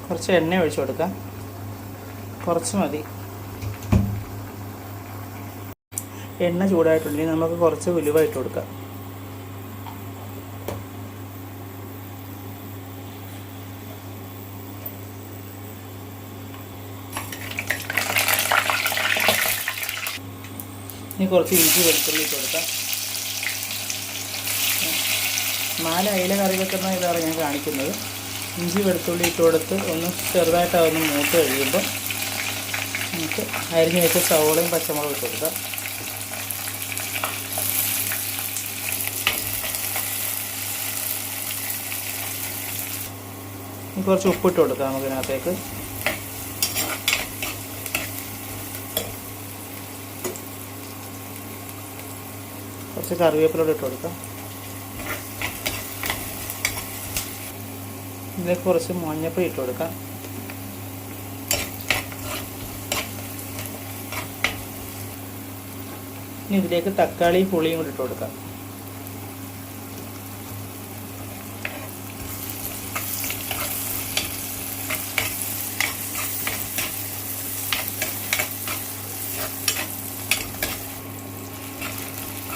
കുറച്ച് എണ്ണ ഒഴിച്ചു കൊടുക്കാം. കുറച്ച് മതി. എണ്ണ ചൂടായിട്ടുണ്ടെങ്കിൽ നമുക്ക് കുറച്ച് ഉലുവ ഇട്ട് കൊടുക്കാം. ഇനി കുറച്ച് ഇഞ്ചി വെളുത്തുള്ളി ഇട്ട് കൊടുക്കാം. 4 അയില കറി വെക്കുന്ന ഇതാണ് ഞാൻ കാണിക്കുന്നത്. ഇഞ്ചി വെളുത്തുള്ളി ഇട്ട് കൊടുത്ത് ഒന്ന് ചെറുതായിട്ട് അതൊന്ന് മൂത്ത് കഴിയുമ്പോൾ നമുക്ക് അരിഞ്ഞ് വെച്ച സവോളയും പച്ചമുളകും ഇട്ട് കൊടുക്കാം. ഇനി കുറച്ച് ഉപ്പിട്ട് കൊടുക്കാം നമുക്കിതിനകത്തേക്ക്. കുറച്ച് കറിവേപ്പില ഇട്ട് കൊടുക്കാം. ഇതിലേക്ക് കുറച്ച് മഞ്ഞൾപ്പൊടി ഇട്ട് കൊടുക്കാം. ഇനി ഇതിലേക്ക് തക്കാളിയും പുളിയും കൂടി ഇട്ട് കൊടുക്കാം.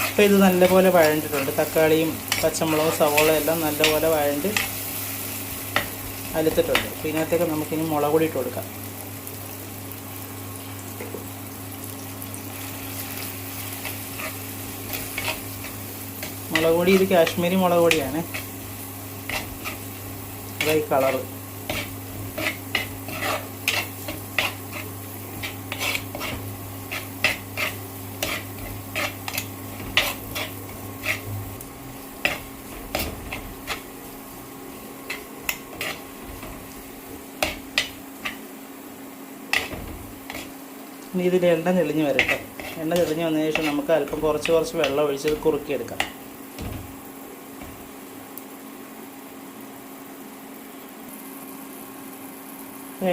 അപ്പോൾ ഇത് നല്ലപോലെ വഴണ്ടിട്ടുണ്ട്. തക്കാളിയും പച്ചമുളകും സവോളയും എല്ലാം നല്ലപോലെ വഴണ്ട് അലുത്തിട്ടുണ്ട്. അപ്പോൾ ഇതിനകത്തേക്ക് നമുക്കിനി മുളക് പൊടി ഇട്ട് കൊടുക്കാം. മുളക് പൊടി ഇത് കാശ്മീരി മുളക് പൊടിയാണ്. അതായി കളറ്. ഇനി ഇതിൽ എണ്ണ തെളിഞ്ഞ് വരട്ടെ. എണ്ണ തെളിഞ്ഞ് വന്നതിന് ശേഷം നമുക്ക് അല്പം കുറച്ച് വെള്ളം ഒഴിച്ച് കുറുക്കിയെടുക്കാം.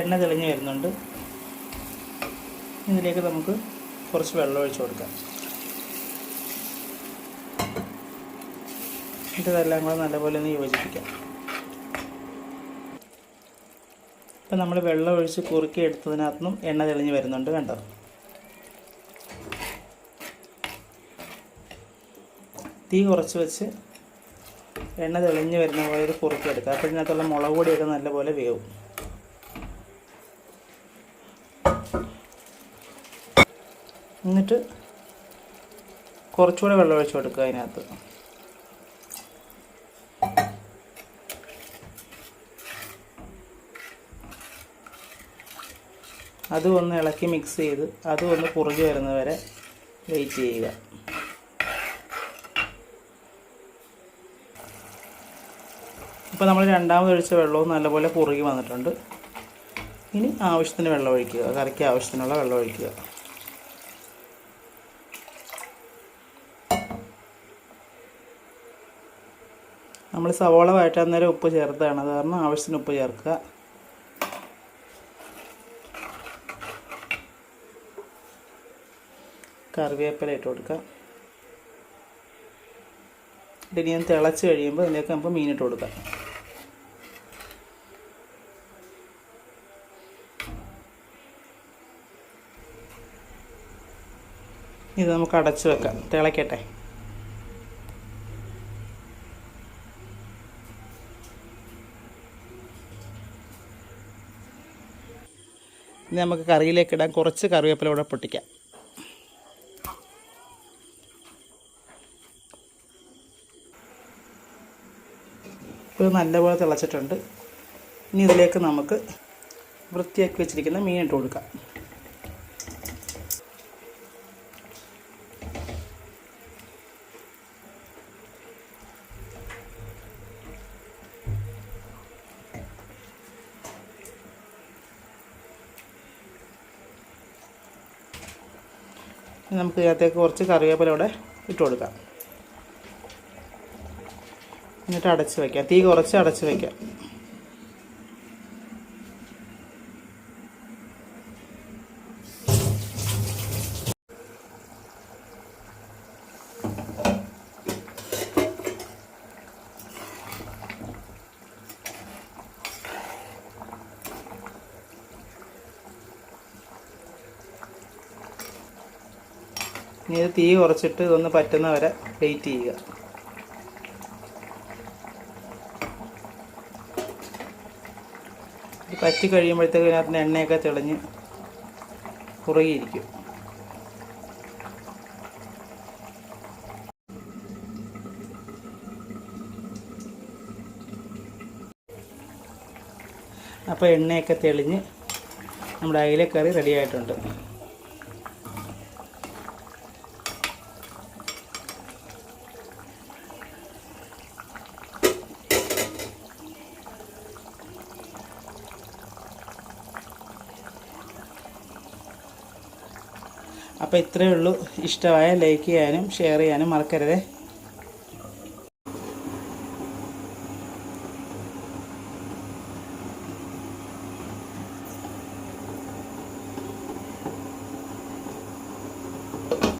എണ്ണ തെളിഞ്ഞ് വരുന്നുണ്ട്. ഇതിലേക്ക് നമുക്ക് കുറച്ച് വെള്ളം ഒഴിച്ച് കൊടുക്കാം. ഇതെല്ലാം കൂടെ നല്ലപോലെ ഒന്ന് യോജിപ്പിക്കാം. ഇപ്പം നമ്മൾ വെള്ളം ഒഴിച്ച് കുറുക്കി എടുത്തതിനകത്തുനിന്നും എണ്ണ തെളിഞ്ഞ് വരുന്നുണ്ട്. കണ്ടോ? തീ കുറച്ച് വെച്ച് എണ്ണ തെളിഞ്ഞ് വരുന്ന പോലെ ഇത് കുറുക്കി എടുക്കുക. അപ്പോൾ ഇതിനകത്തുള്ള മുളക് പൊടിയൊക്കെ നല്ലപോലെ വേവും. എന്നിട്ട് കുറച്ചുകൂടെ വെള്ളം ഒഴിച്ച് കൊടുക്കുക അതിനകത്ത്. അതും ഒന്ന് ഇളക്കി മിക്സ് ചെയ്ത് അതും ഒന്ന് കുറുകി വരുന്നവരെ വെയിറ്റ് ചെയ്യുക. ഇപ്പോൾ നമ്മൾ രണ്ടാമത് ഒഴിച്ച വെള്ളവും നല്ലപോലെ കുറുകി വന്നിട്ടുണ്ട്. ഇനി ആവശ്യത്തിന് വെള്ളം ഒഴിക്കുക. കറിക്ക് ആവശ്യത്തിനുള്ള വെള്ളം ഒഴിക്കുക. നമ്മൾ സവോള വഴറ്റാൻ നേരം ഉപ്പ് ചേർത്താണ്. അത് കാരണം ആവശ്യത്തിന് ഉപ്പ് ചേർക്കുക. കറിവേപ്പില ഇട്ട് കൊടുക്കുക. ഇതിനി ഞാൻ തിളച്ച് കഴിയുമ്പോൾ ഇതിലേക്ക് നമുക്ക് മീനിട്ട് കൊടുക്കാം. ഇത് നമുക്ക് അടച്ച് വെക്കാം. തിളയ്ക്കട്ടെ. ഇനി നമുക്ക് കറിയിലേക്ക് ഇടാൻ കുറച്ച് കറിവേപ്പില കൂടെ പൊട്ടിക്കാം. ഇത് നല്ലപോലെ തിളച്ചിട്ടുണ്ട്. ഇനി ഇതിലേക്ക് നമുക്ക് വൃത്തിയാക്കി വെച്ചിരിക്കുന്ന മീൻ ഇട്ട് കൊടുക്കാം. നമുക്ക് ഇതിനകത്തേക്ക് കുറച്ച് കറിവേപ്പില കൂടെ ഇട്ട് കൊടുക്കാം. എന്നിട്ട് അടച്ച് വയ്ക്കാം. തീ കുറച്ച് അടച്ച് വയ്ക്കാം. ഇനി ഇത് തീ കുറച്ചിട്ട് ഇതൊന്ന് പറ്റുന്ന വരെ വെയിറ്റ് ചെയ്യുക. ഇത് പറ്റി കഴിയുമ്പോഴത്തേക്ക് ഇതിനകത്ത് എണ്ണയൊക്കെ തെളിഞ്ഞ് കുറുകിയിരിക്കും. അപ്പോൾ എണ്ണയൊക്കെ തെളിഞ്ഞ് നമ്മുടെ അയിലക്കറി റെഡി ആയിട്ടുണ്ട്. അപ്പോൾ ഇത്രയേ ഉള്ളൂ. ഇഷ്ടമായ ലൈക്ക് ചെയ്യാനും ഷെയർ ചെയ്യാനും മറക്കരുതേ.